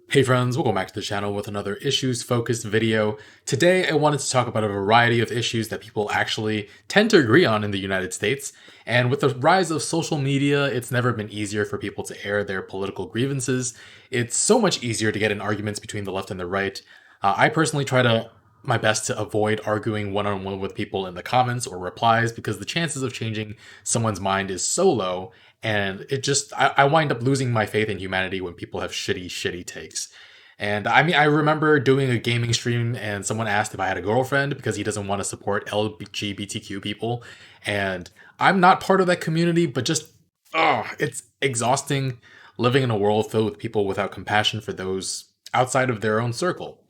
Hey friends, welcome back to the channel with another issues-focused video. Today I wanted to talk about a variety of issues that people actually tend to agree on in the United States. And with the rise of social media, it's never been easier for people to air their political grievances. It's so much easier to get in arguments between the left and the right. I personally try to my best to avoid arguing one-on-one with people in the comments or replies because the chances of changing someone's mind is so low, and I wind up losing my faith in humanity when people have shitty takes. And I mean, I remember doing a gaming stream and someone asked if I had a girlfriend because he doesn't want to support LGBTQ people. And I'm not part of that community, but it's exhausting living in a world filled with people without compassion for those outside of their own circle.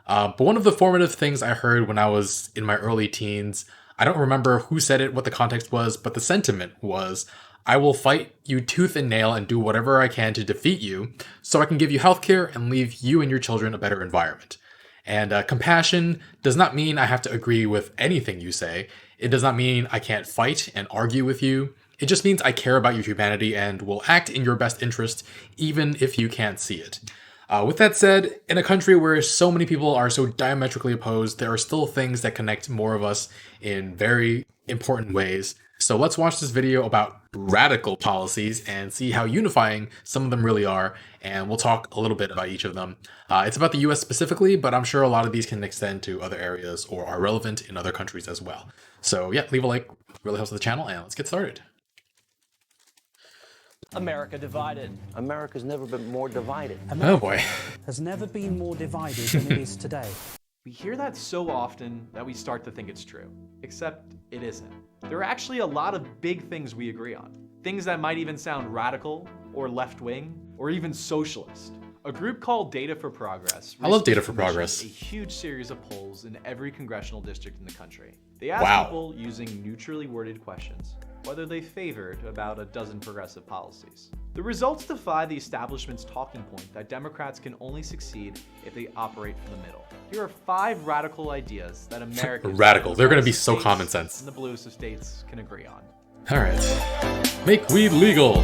But one of the formative things I heard when I was in my early teens, I don't remember who said it, what the context was, but the sentiment was, I will fight you tooth and nail and do whatever I can to defeat you so I can give you healthcare and leave you and your children a better environment. And compassion does not mean I have to agree with anything you say. It does not mean I can't fight and argue with you. It just means I care about your humanity and will act in your best interest, even if you can't see it. With that said, in a country where so many people are so diametrically opposed, there are still things that connect more of us in very important ways. So let's watch this video about radical policies and see how unifying some of them really are, and we'll talk a little bit about each of them. It's about the US specifically, but I'm sure a lot of these can extend to other areas or are relevant in other countries as well. So yeah, leave a like, really helps the channel, and let's get started. America divided. America's never been more divided. Oh boy. Has never been more divided than it is today. We hear that so often that we start to think it's true, except it isn't. There are actually a lot of big things we agree on. Things that might even sound radical, or left-wing, or even socialist. A group called Data for Progress. I love Data for commissioned Progress. A huge series of polls in every congressional district in the country. They asked Wow. people using neutrally worded questions whether they favored about a dozen progressive policies. The results defy the establishment's talking point that Democrats can only succeed if they operate from the middle. Here are 5 radical ideas that Americans— Radical. They're gonna be so states common sense. and the bluest of states can agree on. Alright. Make weed legal.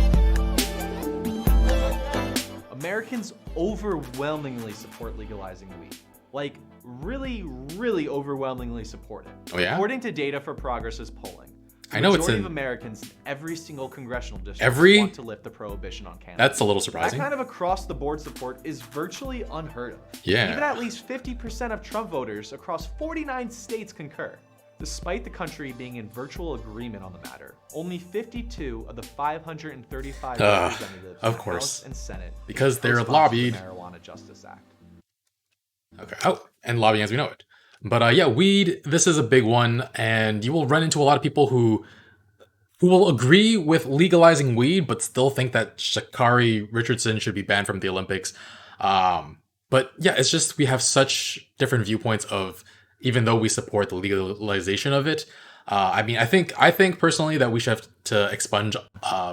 Americans overwhelmingly support legalizing weed. Like, really overwhelmingly support it. Oh, yeah? According to Data for Progress's polling, the I know it's majority in- of Americans in every single congressional district Every? want to lift the prohibition on cannabis. That's a little That surprising. kind of across-the-board support is virtually unheard of. Yeah. Even at least 50% of Trump voters across 49 states concur. Despite the country being in virtual agreement on the matter, only 52 of the 535 representatives of in the course. House and Senate Because they're co-sponsored lobbied. the Marijuana Justice Act. Okay. Oh, and lobbying as we know it. But yeah, weed, this is a big one, and you will run into a lot of people who will agree with legalizing weed, but still think that Sha'Carri Richardson should be banned from the Olympics. But yeah, it's just we have such different viewpoints of, even though we support the legalization of it. I mean, I think personally that we should have to expunge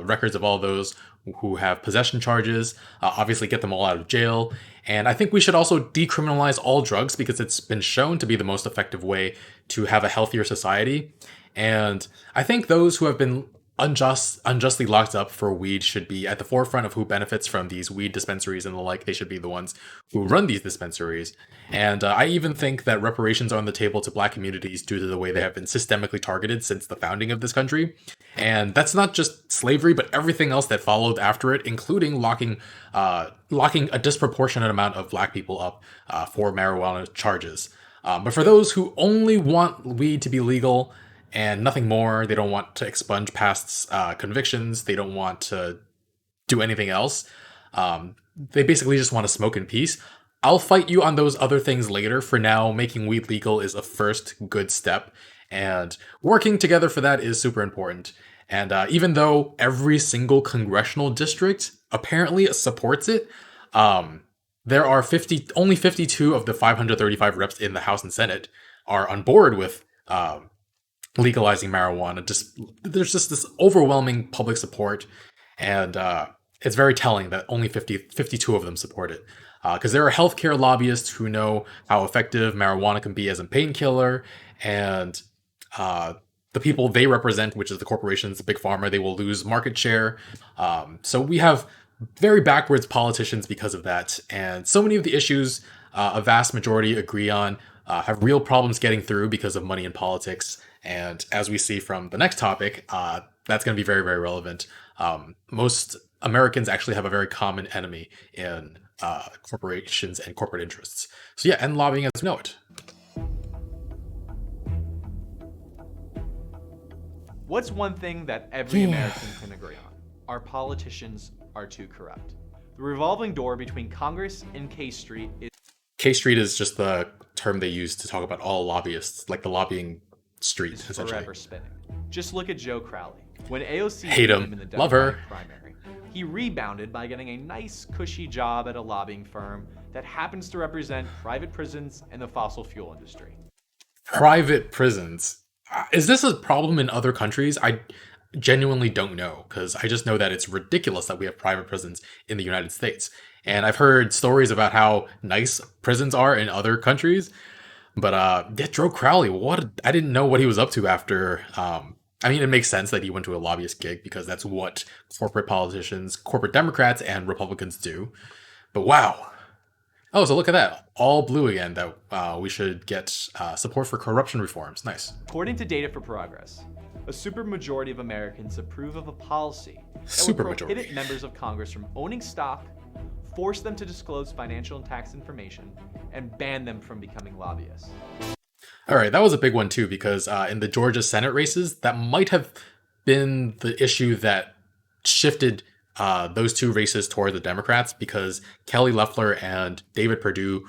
records of all those who have possession charges, obviously get them all out of jail. And I think we should also decriminalize all drugs because it's been shown to be the most effective way to have a healthier society. And I think those who have been unjustly locked up for weed should be at the forefront of who benefits from these weed dispensaries and the like. They should be the ones who run these dispensaries. And I even think that reparations are on the table to Black communities due to the way they have been systemically targeted since the founding of this country. And that's not just slavery, but everything else that followed after it, including locking a disproportionate amount of Black people up for marijuana charges. But for those who only want weed to be legal and nothing more, they don't want to expunge past convictions, they don't want to do anything else, they basically just want to smoke in peace. I'll fight you on those other things later. For now, making weed legal is a first good step, and working together for that is super important. And even though every single congressional district apparently supports it, there are only 52 of the 535 reps in the House and Senate are on board with legalizing marijuana. There's just this overwhelming public support, and it's very telling that only 52 of them support it. Because there are healthcare lobbyists who know how effective marijuana can be as a painkiller, and the people they represent, which is the corporations, the big pharma, they will lose market share. So we have very backwards politicians because of that. And so many of the issues a vast majority agree on have real problems getting through because of money in politics. And as we see from the next topic, that's going to be very, very relevant. Most Americans actually have a very common enemy in corporations and corporate interests. So yeah, end lobbying as we know it. What's one thing that every American can agree on? Our politicians are too corrupt. The revolving door between Congress and K Street is K Street is just the term they use to talk about all lobbyists, like the lobbying street, essentially. forever spinning. Just look at Joe Crowley. When AOC Hate beat him. in the Love her. Democratic primary, he rebounded by getting a nice, cushy job at a lobbying firm that happens to represent private prisons and the fossil fuel industry. Private prisons. Is this a problem in other countries? I genuinely don't know, because I just know that it's ridiculous that we have private prisons in the United States. And I've heard stories about how nice prisons are in other countries. But yeah, Joe Crowley, I didn't know what he was up to after. I mean, it makes sense that he went to a lobbyist gig because that's what corporate politicians, corporate Democrats, and Republicans do. But wow. Oh, so look at that. All blue again, that we should get support for corruption reforms. Nice. According to Data for Progress, a supermajority of Americans approve of a policy that would Supermajority. prohibit members of Congress from owning stock, force them to disclose financial and tax information, and ban them from becoming lobbyists. All right, that was a big one too, because in the Georgia Senate races, that might have been the issue that shifted those two races toward the Democrats, because Kelly Loeffler and David Perdue,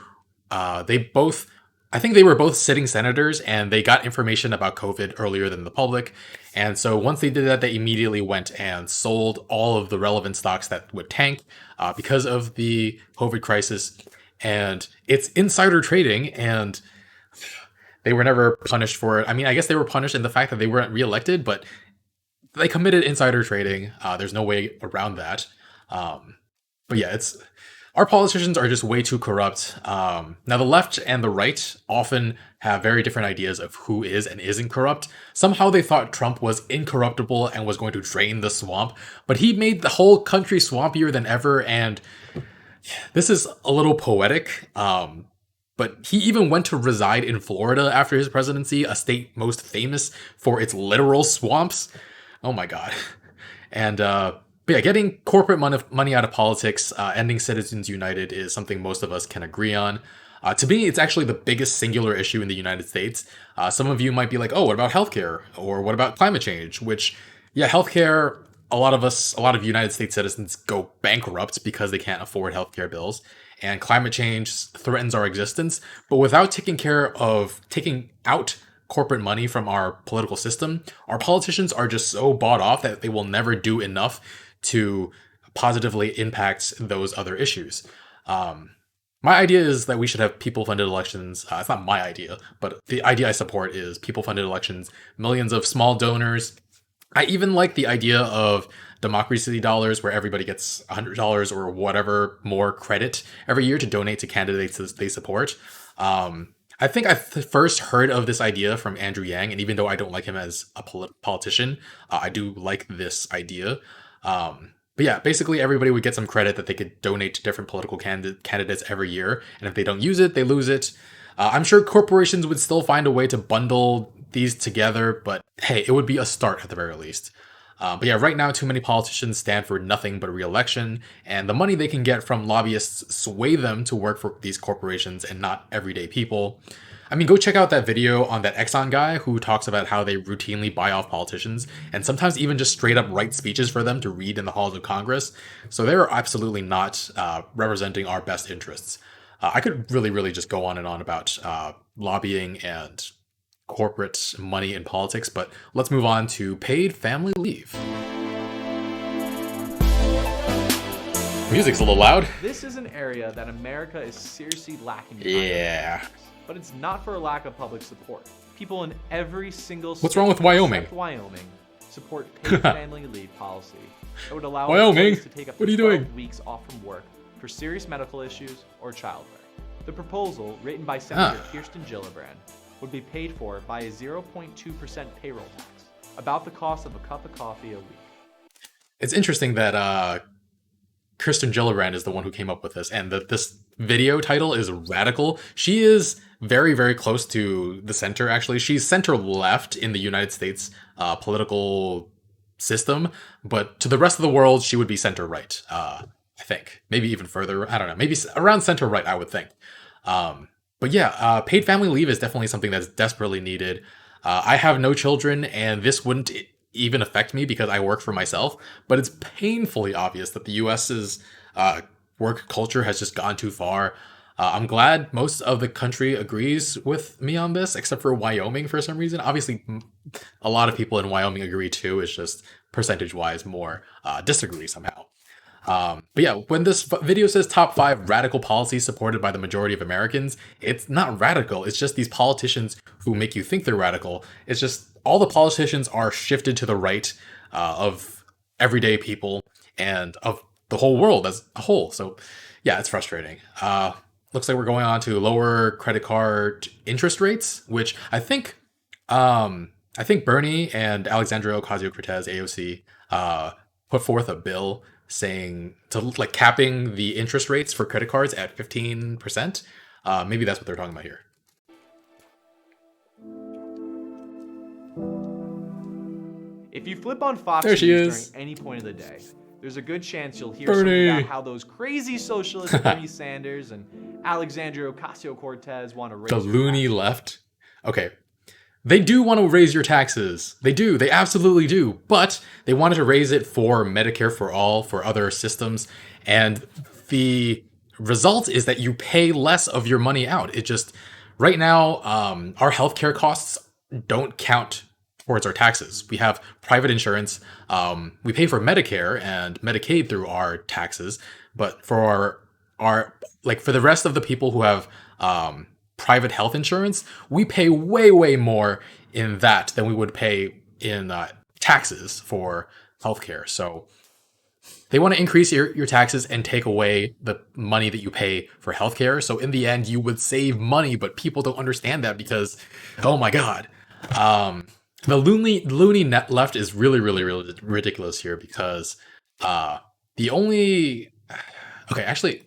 I think they were both sitting senators, and they got information about COVID earlier than the public. And so once they did that, they immediately went and sold all of the relevant stocks that would tank because of the COVID crisis. And it's insider trading, and they were never punished for it. I mean, I guess they were punished in the fact that they weren't reelected, but they committed insider trading. There's no way around that. But yeah, our politicians are just way too corrupt. Now, the left and the right often have very different ideas of who is and isn't corrupt. Somehow they thought Trump was incorruptible and was going to drain the swamp, but he made the whole country swampier than ever. And this is a little poetic. But he even went to reside in Florida after his presidency, a state most famous for its literal swamps. Oh my God. And but yeah, getting corporate money out of politics, ending Citizens United is something most of us can agree on. To me, it's actually the biggest singular issue in the United States. Some of you might be like, oh, what about healthcare? Or what about climate change? Which, yeah, healthcare, a lot of United States citizens go bankrupt because they can't afford healthcare bills. And climate change threatens our existence. But without taking out corporate money from our political system, our politicians are just so bought off that they will never do enough to positively impact those other issues. My idea is that we should have people-funded elections. It's not my idea, but the idea I support is people-funded elections, millions of small donors. I even like the idea of democracy dollars, where everybody gets $100 or whatever more credit every year to donate to candidates that they support. I think I first heard of this idea from Andrew Yang, and even though I don't like him as a politician, I do like this idea. But yeah, basically everybody would get some credit that they could donate to different political candidates every year, and if they don't use it, they lose it. I'm sure corporations would still find a way to bundle these together, but hey, it would be a start at the very least. But yeah, right now, too many politicians stand for nothing but re-election, and the money they can get from lobbyists sway them to work for these corporations and not everyday people. I mean, go check out that video on that Exxon guy who talks about how they routinely buy off politicians and sometimes even just straight up write speeches for them to read in the halls of Congress. So they're absolutely not representing our best interests. I could really just go on and on about lobbying and corporate money in politics, but let's move on to paid family leave. Music's a little loud. This is an area that America is seriously lacking. Yeah. But it's not for a lack of public support. People in every single state What's wrong with Wyoming? except Wyoming support paid family leave policy that would allow Wyoming, employees to take up what to are you 12 doing? weeks off from work for serious medical issues or childbirth. The proposal, written by Senator Kirsten Gillibrand, would be paid for by a 0.2% payroll tax, about the cost of a cup of coffee a week. It's interesting that Kirsten Gillibrand is the one who came up with this, and that this video title is radical. She is very, very close to the center, actually. She's center left in the United States political system, but to the rest of the world, she would be center right, I think. Maybe even further. I don't know. Maybe around center right, I would think. But yeah, paid family leave is definitely something that's desperately needed. I have no children, and this wouldn't even affect me because I work for myself, but it's painfully obvious that the US's work culture has just gone too far. I'm glad most of the country agrees with me on this, except for Wyoming for some reason. Obviously, a lot of people in Wyoming agree too. It's just percentage-wise more disagree somehow. But yeah, when this video says top 5 radical policies supported by the majority of Americans, it's not radical. It's just these politicians who make you think they're radical. It's just all the politicians are shifted to the right of everyday people and of the whole world as a whole. So yeah, it's frustrating. Looks like we're going on to lower credit card interest rates, which I think Bernie and Alexandria Ocasio-Cortez, AOC, put forth a bill saying to like capping the interest rates for credit cards at 15%. Maybe that's what they're talking about here. If you flip on Fox There she News is. during any point of the day, there's a good chance you'll hear Bernie. something about how those crazy socialists Bernie Sanders and Alexandria Ocasio-Cortez want to raise The your loony taxes. left. Okay. They do want to raise your taxes. They do. They absolutely do. But they wanted to raise it for Medicare for all, for other systems. And the result is that you pay less of your money out. It just, right now, our healthcare costs don't count towards our taxes. We have private insurance. We pay for Medicare and Medicaid through our taxes. But for our like for the rest of the people who have private health insurance, we pay way, way more in that than we would pay in taxes for healthcare. So they want to increase your taxes and take away the money that you pay for healthcare. So in the end, you would save money, but people don't understand that because, oh my God. The loony net left is really, really, really ridiculous here because the only... Okay, actually,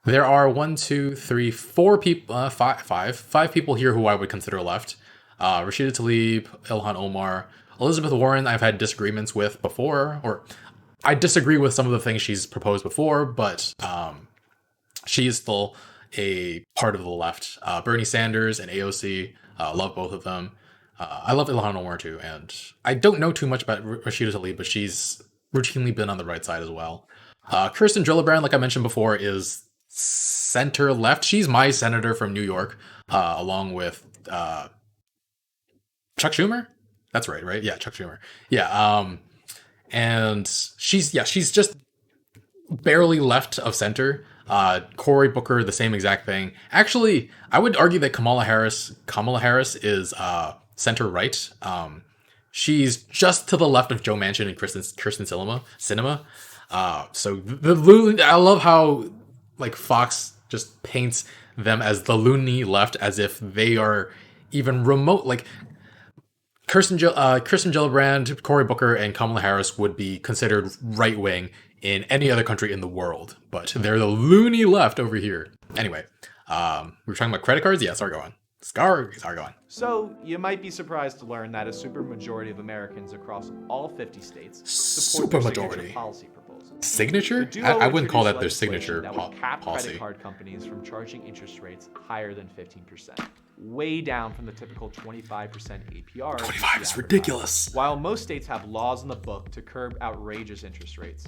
there are 4 people, five people here who I would consider left. Rashida Tlaib, Ilhan Omar, Elizabeth Warren I've had disagreements with before, or I disagree with some of the things she's proposed before, but she is still a part of the left. Bernie Sanders and AOC, love both of them. I love Ilhan Omar too, and I don't know too much about Rashida Tlaib, but she's routinely been on the right side as well. Kirsten Gillibrand, like I mentioned before, is center left. She's my senator from New York, along with Chuck Schumer. That's right? Yeah, Chuck Schumer. Yeah, and she's just barely left of center. Cory Booker, the same exact thing. Actually, I would argue that Kamala Harris is center right. She's just to the left of Joe Manchin and Kristen Sinema. So I love how like Fox just paints them as the loony left as if they are even remote. Like Kirsten Gillibrand, Cory Booker, and Kamala Harris would be considered right wing in any other country in the world, but they're the loony left over here. Anyway, we were talking about credit cards. Yeah, sorry, go on. Sorry, go on. So, you might be surprised to learn that a supermajority of Americans across all 50 states support their Supermajority. signature policy proposal. Signature? The duo I wouldn't call that their introduced signature legislation that would cap policy. credit card companies from charging interest rates higher than 15%, way down from the typical 25% APR. 25 is ridiculous. While most states have laws in the book to curb outrageous interest rates,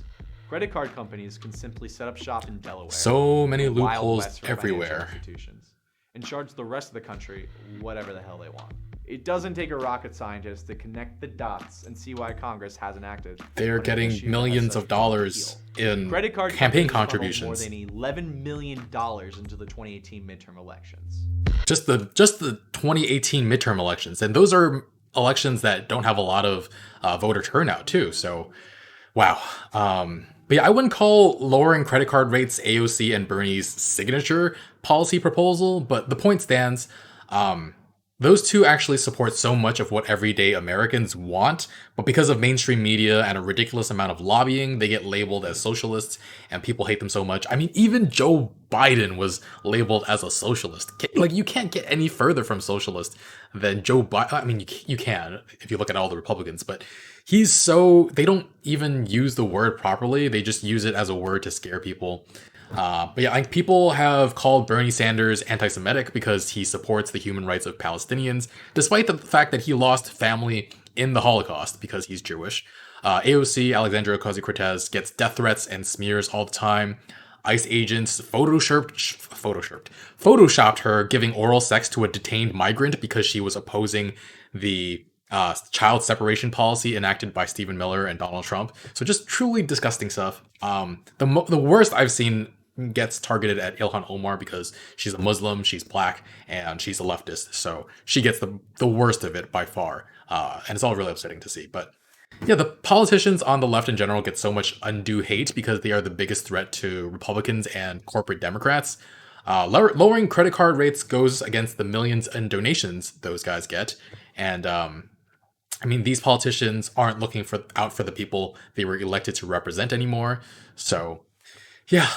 credit card companies can simply set up shop in Delaware. So many the Wild loopholes West for financial everywhere. institutions, and charge the rest of the country whatever the hell they want. It doesn't take a rocket scientist to connect the dots and see why Congress hasn't acted. They're on an getting issue that millions has of such dollars appeal. in Credit card campaign companies funneled contributions. more than $11 million into the 2018 midterm elections. Just the 2018 midterm elections, and those are elections that don't have a lot of voter turnout too. So, wow. But yeah, I wouldn't call lowering credit card rates AOC and Bernie's signature policy proposal, but the point stands. those two actually support so much of what everyday Americans want, but because of mainstream media and a ridiculous amount of lobbying, they get labeled as socialists and people hate them so much. I mean, even Joe Biden was labeled as a socialist. Like, you can't get any further from socialist than Joe Biden. I mean, you can if you look at all the Republicans, but they don't even use the word properly. They just use it as a word to scare people. But yeah, like, people have called Bernie Sanders anti-Semitic because he supports the human rights of Palestinians, despite the fact that he lost family in the Holocaust because he's Jewish. AOC, Alexandria Ocasio-Cortez, gets death threats and smears all the time. ICE agents photoshopped her giving oral sex to a detained migrant because she was opposing the child separation policy enacted by Stephen Miller and Donald Trump. So just truly disgusting stuff. The worst I've seen gets targeted at Ilhan Omar because she's a Muslim, she's black, and she's a leftist. So she gets the worst of it by far. And it's all really upsetting to see. But yeah, the politicians on the left in general get so much undue hate because they are the biggest threat to Republicans and corporate Democrats. Lowering credit card rates goes against the millions in donations those guys get. And I mean, these politicians aren't looking out for the people they were elected to represent anymore. So yeah,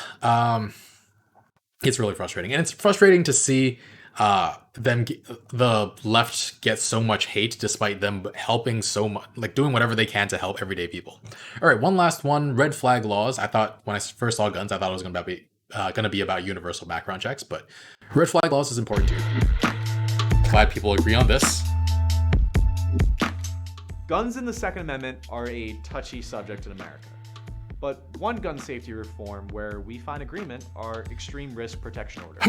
it's really frustrating, and it's frustrating to see the left get so much hate despite them helping so much, like doing whatever they can to help everyday people. All right, one last one: red flag laws. I thought when I first saw guns, I thought it was going to be about universal background checks, but red flag laws is important too. Glad people agree on this. Guns in the Second Amendment are a touchy subject in America. But one gun safety reform where we find agreement are extreme risk protection orders.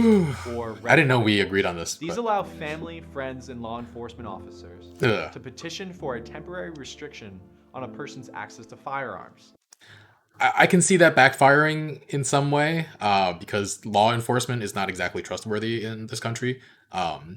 I didn't know we agreed on this. These allow family, friends, and law enforcement officers to petition for a temporary restriction on a person's access to firearms. I can see that backfiring in some way because law enforcement is not exactly trustworthy in this country.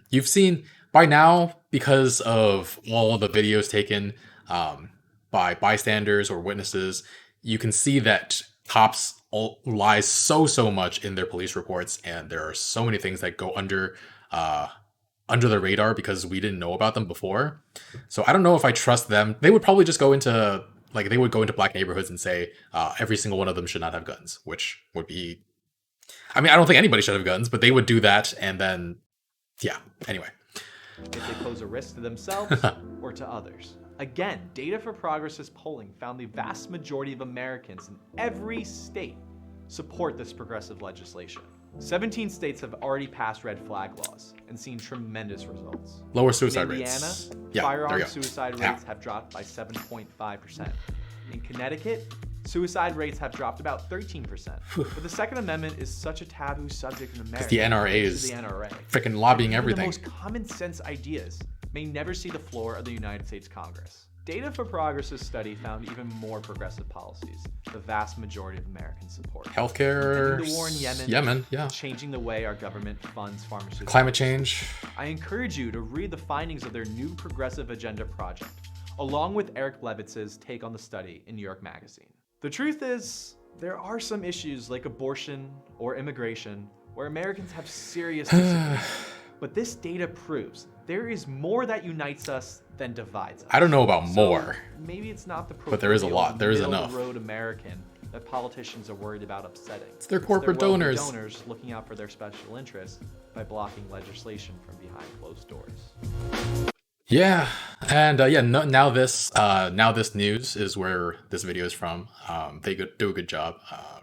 You've seen by now, because of all the videos taken by bystanders or witnesses, you can see that cops lie so much in their police reports, and there are so many things that go under the radar because we didn't know about them before. So I don't know if I trust them. They would probably just go into black neighborhoods and say every single one of them should not have guns, which would be, I mean, I don't think anybody should have guns, but they would do that, and then yeah. Anyway, if they pose a risk to themselves or to others. Again, Data for Progress's polling found the vast majority of Americans in every state support this progressive legislation. 17 states have already passed red flag laws and seen tremendous results. Lower suicide in rates. Indiana, firearm suicide rates have dropped by 7.5%. In Connecticut, suicide rates have dropped about 13%. But the Second Amendment is such a taboo subject in America. The NRA is freaking lobbying everything. The most common sense ideas may never see the floor of the United States Congress. Data for Progress's study found even more progressive policies the vast majority of Americans support. Healthcare, the war in Yemen, yeah. Changing the way our government funds pharmaceuticals. Climate change. I encourage you to read the findings of their new Progressive Agenda project, along with Eric Levitz's take on the study in New York Magazine. The truth is, there are some issues like abortion or immigration where Americans have serious disagreements. But this data proves there is more that unites us than divides us. I don't know about more. Maybe it's not the but there is a lot. There is enough. Middle-of-the-road American that politicians are worried about upsetting. It's their corporate donors. Donors looking out for their special interests by blocking legislation from behind closed doors. Yeah, and now this news is where this video is from. They do a good job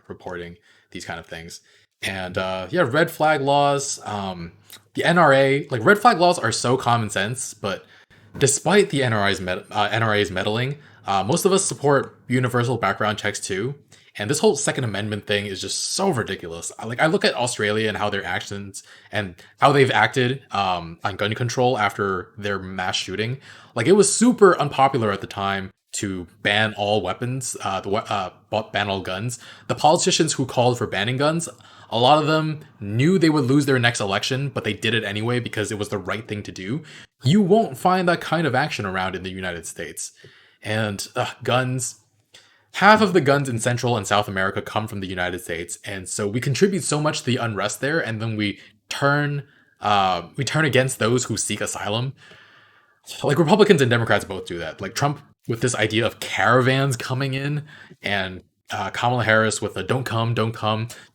reporting these kind of things. And red flag laws. The NRA, like, red flag laws are so common sense, but despite the NRA's meddling, most of us support universal background checks too. And this whole Second Amendment thing is just so ridiculous. I look at Australia and how their actions and how they've acted on gun control after their mass shooting. Like, it was super unpopular at the time to ban all weapons, ban all guns. The politicians who called for banning guns, a lot of them knew they would lose their next election, but they did it anyway because it was the right thing to do. You won't find that kind of action around in the United States. And guns, half of the guns in Central and South America come from the United States. And so we contribute so much to the unrest there, and then we turn we turn against those who seek asylum. Like Republicans and Democrats both do that. Like Trump with this idea of caravans coming in, and Kamala Harris with a don't come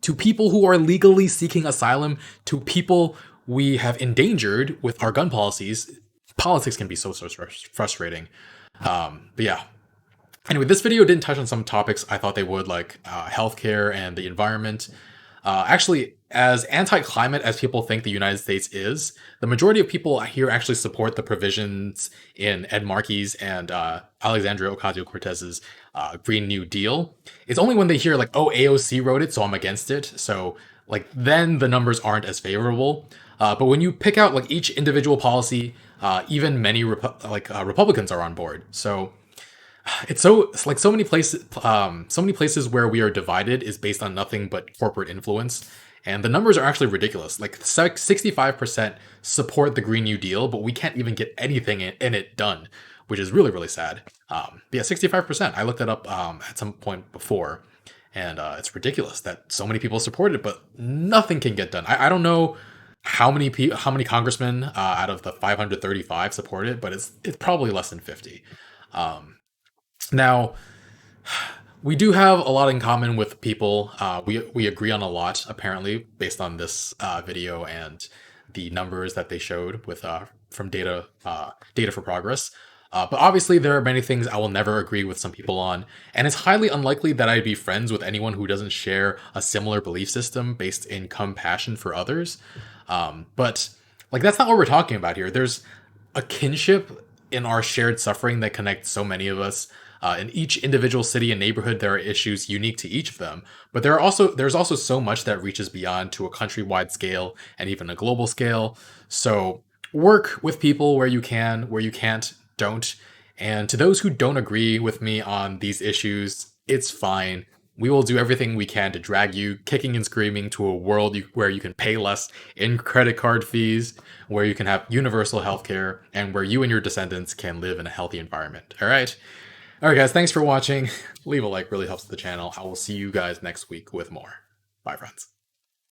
to people who are legally seeking asylum, to people we have endangered with our gun policies. Politics can be so frustrating. But yeah. Anyway, this video didn't touch on some topics I thought they would, like healthcare and the environment. Actually, as anti-climate as people think the United States is, the majority of people here actually support the provisions in Ed Markey's and Alexandria Ocasio-Cortez's Green New Deal. It's only when they hear like, oh, AOC wrote it, so I'm against it. So like then the numbers aren't as favorable. But when you pick out like each individual policy, even many Republicans are on board. So it's like so many places where we are divided is based on nothing but corporate influence, and the numbers are actually ridiculous. Like 65% support the Green New Deal, but we can't even get anything in it done, which is really sad. Yeah, 65%. I looked it up at some point before, and it's ridiculous that so many people support it, but nothing can get done. I don't know how many congressmen out of the 535 support it, but it's probably less than 50. Now, we do have a lot in common with people. We agree on a lot, apparently, based on this video and the numbers that they showed with from Data for Progress. But obviously, there are many things I will never agree with some people on, and it's highly unlikely that I'd be friends with anyone who doesn't share a similar belief system based in compassion for others. But like that's not what we're talking about here. There's a kinship in our shared suffering that connects so many of us. In each individual city and neighborhood, there are issues unique to each of them, but there's also so much that reaches beyond to a countrywide scale and even a global scale. So work with people where you can, where you can't, don't. And to those who don't agree with me on these issues, it's fine. We will do everything we can to drag you kicking and screaming to a world where you can pay less in credit card fees, where you can have universal healthcare, and where you and your descendants can live in a healthy environment. All right? All right, guys, thanks for watching. Leave a like, really helps the channel. I will see you guys next week with more. Bye, friends.